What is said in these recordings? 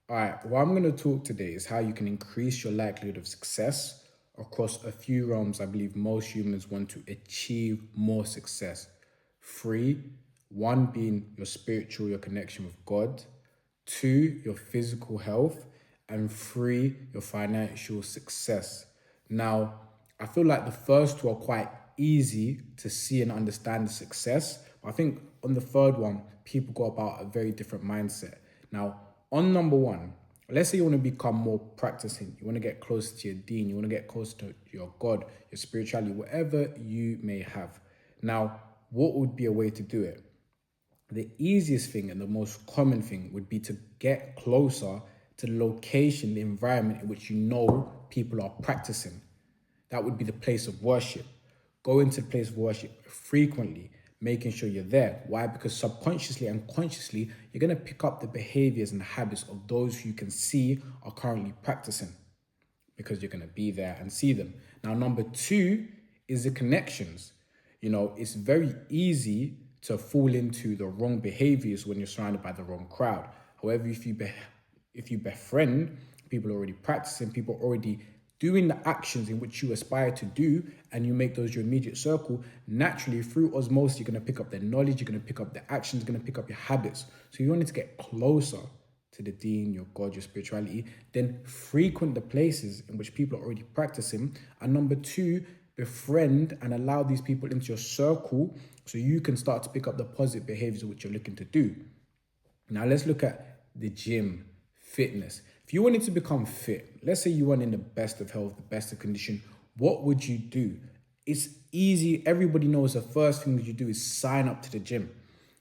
All right, what I'm going to talk today is how you can increase your likelihood of success across a few realms. I believe most humans want to achieve more success. Three, one being your spiritual, your connection with God. Two, your physical health. And three, your financial success. Now, I feel like the first two are quite easy to see and understand the success. But I think on the third one, people go about a very different mindset. Now, on number one, let's say you want to become more practicing, you want to get closer to your deen, you want to get closer to your God, your spirituality, whatever you may have. Now, what would be a way to do it? The easiest thing and the most common thing would be to get closer to the location, the environment in which you know people are practicing. That would be the place of worship. Go into the place of worship frequently, making sure you're there. Why? Because subconsciously and consciously, you're going to pick up the behaviors and the habits of those who you can see are currently practicing because you're going to be there and see them. Now, number two is the connections. It's very easy to fall into the wrong behaviors when you're surrounded by the wrong crowd. However, if you befriend people already practicing, people already doing the actions in which you aspire to do, and you make those your immediate circle, naturally through osmosis, you're going to pick up the knowledge, you're going to pick up the actions, you're going to pick up your habits. So you wanted to get closer to the deen, your God, your spirituality, then frequent the places in which people are already practicing. And number two, befriend and allow these people into your circle so you can start to pick up the positive behaviors which you're looking to do. Now let's look at the gym, fitness. If you wanted to become fit, let's say you weren't in the best of health, the best of condition, what would you do? It's easy. Everybody knows the first thing that you do is sign up to the gym.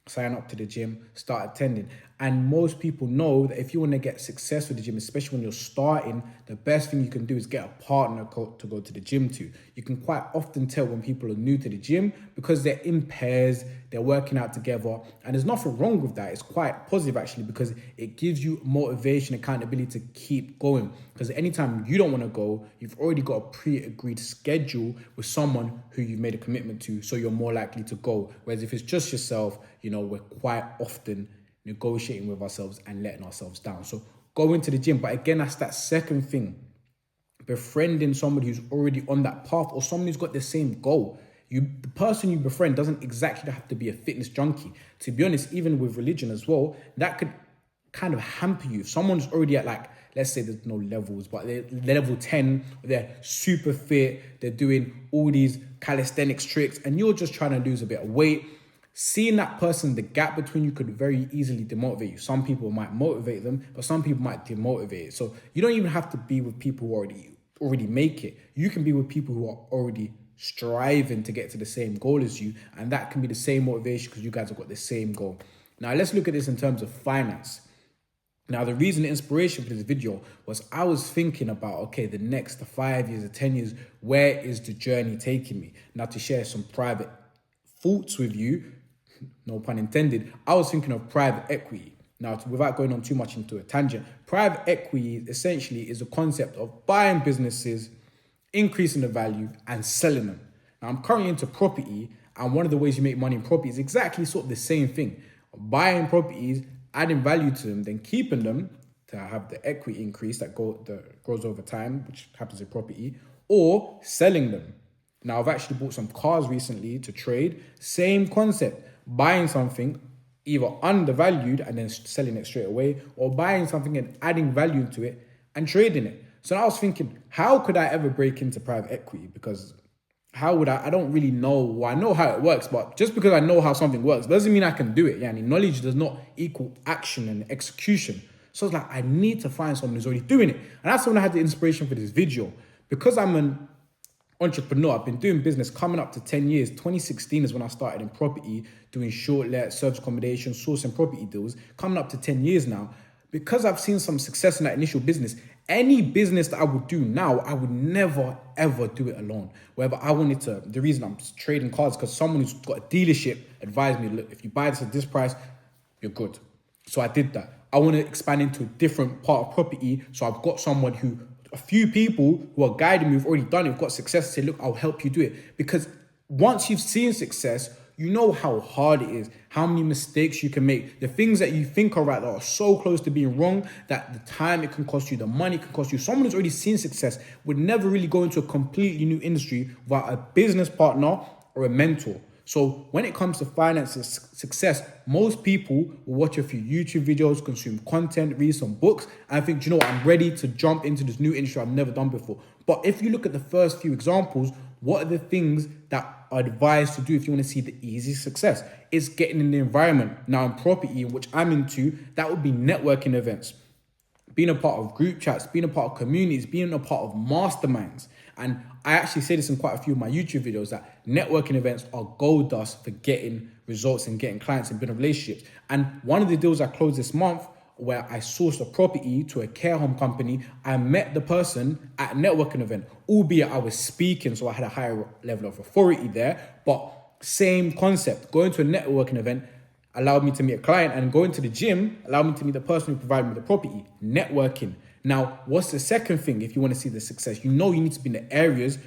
Sign up to the gym, start attending. And most people know that if you want to get success with the gym, especially when you're starting, the best thing you can do is get a partner to go to the gym to. You can quite often tell when people are new to the gym because they're in pairs, they're working out together. And there's nothing wrong with that. It's quite positive actually because it gives you motivation, accountability to keep going. Because anytime you don't want to go, you've already got a pre-agreed schedule with someone who you've made a commitment to. So you're more likely to go. Whereas if it's just yourself, we're quite often negotiating with ourselves and letting ourselves down. So go into the gym. But again, that's that second thing. Befriending somebody who's already on that path or someone who's got the same goal. The person you befriend doesn't exactly have to be a fitness junkie. To be honest, even with religion as well, that could kind of hamper you. If someone's already at let's say there's no levels, but they're level 10, they're super fit, they're doing all these calisthenics tricks, and you're just trying to lose a bit of weight. Seeing that person, the gap between you could very easily demotivate you. Some people might motivate them, but some people might demotivate it. So you don't even have to be with people who already make it. You can be with people who are already striving to get to the same goal as you, and that can be the same motivation because you guys have got the same goal. Now let's look at this in terms of finance. Now, the reason, the inspiration for this video was I was thinking about, okay, the 5 years, the 10 years, where is the journey taking me? Now, to share some private thoughts with you, no pun intended, I was thinking of private equity. Now, without going on too much into a tangent, private equity essentially is a concept of buying businesses, increasing the value, and selling them. Now, I'm currently into property, and one of the ways you make money in property is exactly sort of the same thing. Buying properties, adding value to them, then keeping them to have the equity increase that grows over time, which happens in property, or selling them. Now, I've actually bought some cars recently to trade. Same concept. Buying something either undervalued and then selling it straight away, or buying something and adding value to it and trading it. So I was thinking, how could I ever break into private equity? Because how would I don't really know. Well, I know how it works, but just because I know how something works doesn't mean I can do it. Yeah, knowledge does not equal action and execution. So I was like, I need to find someone who's already doing it. And that's when I had the inspiration for this video. Because I'm an entrepreneur, I've been doing business coming up to 10 years. 2016 is when I started in property, doing short let, service accommodation, sourcing property deals, coming up to 10 years now. Because I've seen some success in that initial business, any business that I would do now, I would never, ever do it alone. Whether I wanted to, the reason I'm trading cars, because someone who's got a dealership advised me, look, if you buy this at this price, you're good. So I did that. I want to expand into a different part of property. So I've got a few people who are guiding me, who've already done it, who've got success, say, look, I'll help you do it. Because once you've seen success, you know how hard it is, how many mistakes you can make, the things that you think are right that are so close to being wrong that the time it can cost you, the money it can cost you. Someone who's already seen success would never really go into a completely new industry without a business partner or a mentor. So when it comes to finance and success, most people will watch a few YouTube videos, consume content, read some books, and think, you know what, I'm ready to jump into this new industry I've never done before. But if you look at the first few examples, what are the things that are advised to do if you want to see the easy success? It's getting in the environment. Now in property, which I'm into, that would be networking events, being a part of group chats, being a part of communities, being a part of masterminds. And I actually say this in quite a few of my YouTube videos, that networking events are gold dust for getting results and getting clients and building relationships. And one of the deals I closed this month, where I sourced a property to a care home company, I met the person at a networking event, albeit I was speaking, so I had a higher level of authority there, but same concept. Going to a networking event allowed me to meet a client, and going to the gym allowed me to meet the person who provided me the property. Networking. Now, what's the second thing if you want to see the success? You know you need to be in the areas.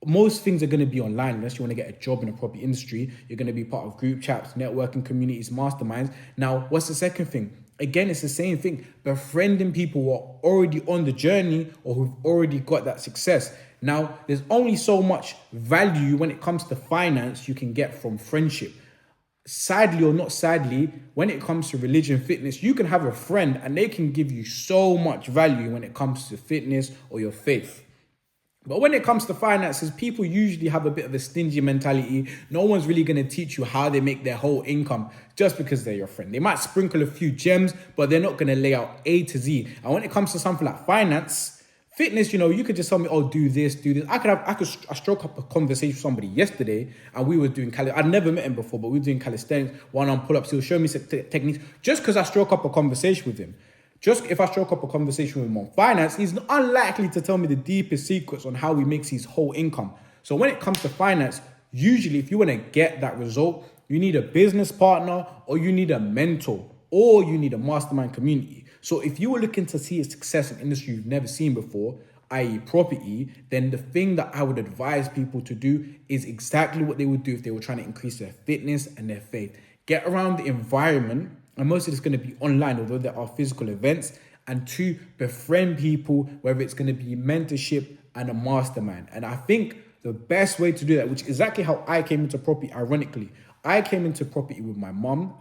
Most things are going to be online unless you want to get a job in the property industry. You're going to be part of group chats, networking communities, masterminds. Now, what's the second thing? Again, it's the same thing. Befriending people who are already on the journey or who've already got that success. Now, there's only so much value when it comes to finance you can get from friendship. Sadly or not sadly, when it comes to religion, fitness, you can have a friend and they can give you so much value when it comes to fitness or your faith. But when it comes to finances, people usually have a bit of a stingy mentality. No one's really going to teach you how they make their whole income just because they're your friend. They might sprinkle a few gems, but they're not going to lay out A to Z. And when it comes to something like finance, fitness, you know, you could just tell me, oh, do this, do this. I struck up a conversation with somebody yesterday and we were doing I'd never met him before, but we were doing calisthenics, one on pull-ups. He was showing me some techniques just because I struck up a conversation with him. Just if I struck up a conversation with him on finance, he's unlikely to tell me the deepest secrets on how he makes his whole income. So when it comes to finance, usually if you want to get that result, you need a business partner or you need a mentor or you need a mastermind community. So if you were looking to see a success in industry you've never seen before, i.e. property, then the thing that I would advise people to do is exactly what they would do if they were trying to increase their fitness and their faith. Get around the environment, and most of it's going to be online, although there are physical events, and two, befriend people, whether it's going to be mentorship and a mastermind. And I think the best way to do that, which is exactly how I came into property, ironically, I came into property with my mum.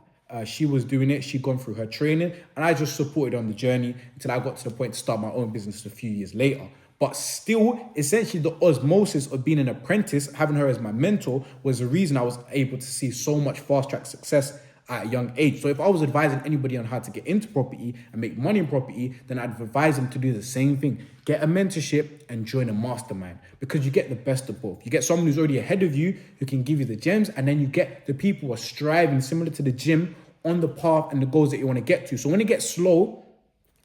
She was doing it. She'd gone through her training and I just supported on the journey until I got to the point to start my own business a few years later. But still, essentially the osmosis of being an apprentice, having her as my mentor, was the reason I was able to see so much fast track success at a young age. So if I was advising anybody on how to get into property and make money in property, then I'd advise them to do the same thing. Get a mentorship and join a mastermind, because you get the best of both. You get someone who's already ahead of you who can give you the gems, and then you get the people who are striving similar to the gym on the path and the goals that you want to get to. So when it gets slow,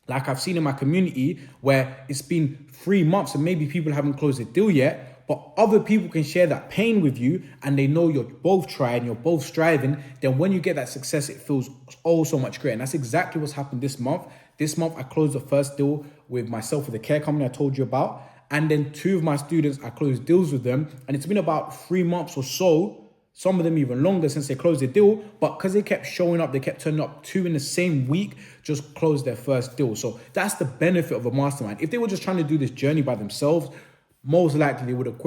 like I've seen in my community where it's been 3 months and maybe people haven't closed a deal yet, but other people can share that pain with you and they know you're both trying, you're both striving, then when you get that success, it feels oh so much greater. And that's exactly what's happened this month. This month, I closed the first deal with myself with the care company I told you about. And then 2 of my students, I closed deals with them. And it's been about 3 months or so, some of them even longer since they closed their deal. But because they kept showing up, they kept turning up, 2 in the same week, just closed their first deal. So that's the benefit of a mastermind. If they were just trying to do this journey by themselves, most likely they would have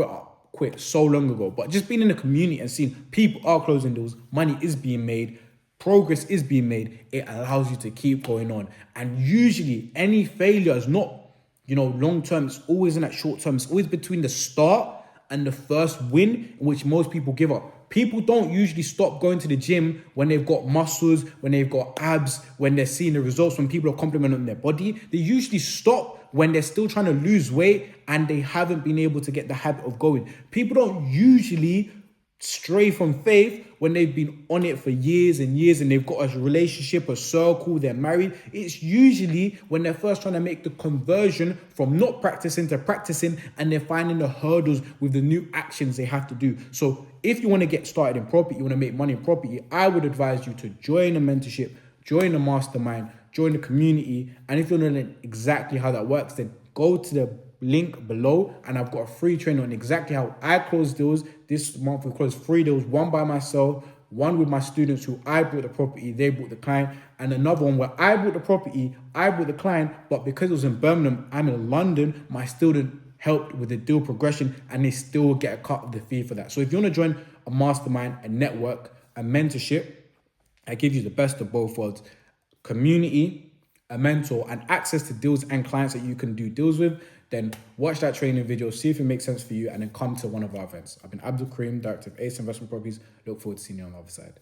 quit so long ago. But just being in the community and seeing people are closing deals, money is being made, progress is being made, it allows you to keep going on. And usually any failure is not, long term. It's always in that short term. It's always between the start and the first win, in which most people give up. People don't usually stop going to the gym when they've got muscles, when they've got abs, when they're seeing the results, when people are complimenting their body. They usually stop when they're still trying to lose weight and they haven't been able to get the habit of going. People don't usually stray from faith when they've been on it for years and years and they've got a relationship, a circle, they're married. It's usually when they're first trying to make the conversion from not practicing to practicing and they're finding the hurdles with the new actions they have to do. So if you want to get started in property, you want to make money in property, I would advise you to join a mentorship, join a mastermind, join the community. And if you want to know exactly how that works, then go to the link below and I've got a free training on exactly how I close deals. This month we closed 3 deals, one by myself, One with my students who I bought the property, they bought the client, and another one where I bought the property, I bought the client, but because it was in Birmingham, I'm in London, my student helped with the deal progression and they still get a cut of the fee for that. So if you want to join a mastermind, a network, a mentorship, I give you the best of both worlds: community, a mentor, and access to deals and clients that you can do deals with. Then watch that training video, see if it makes sense for you, and then come to one of our events. I've been Abdul Kareem, Director of Ace Investment Properties. Look forward to seeing you on the other side.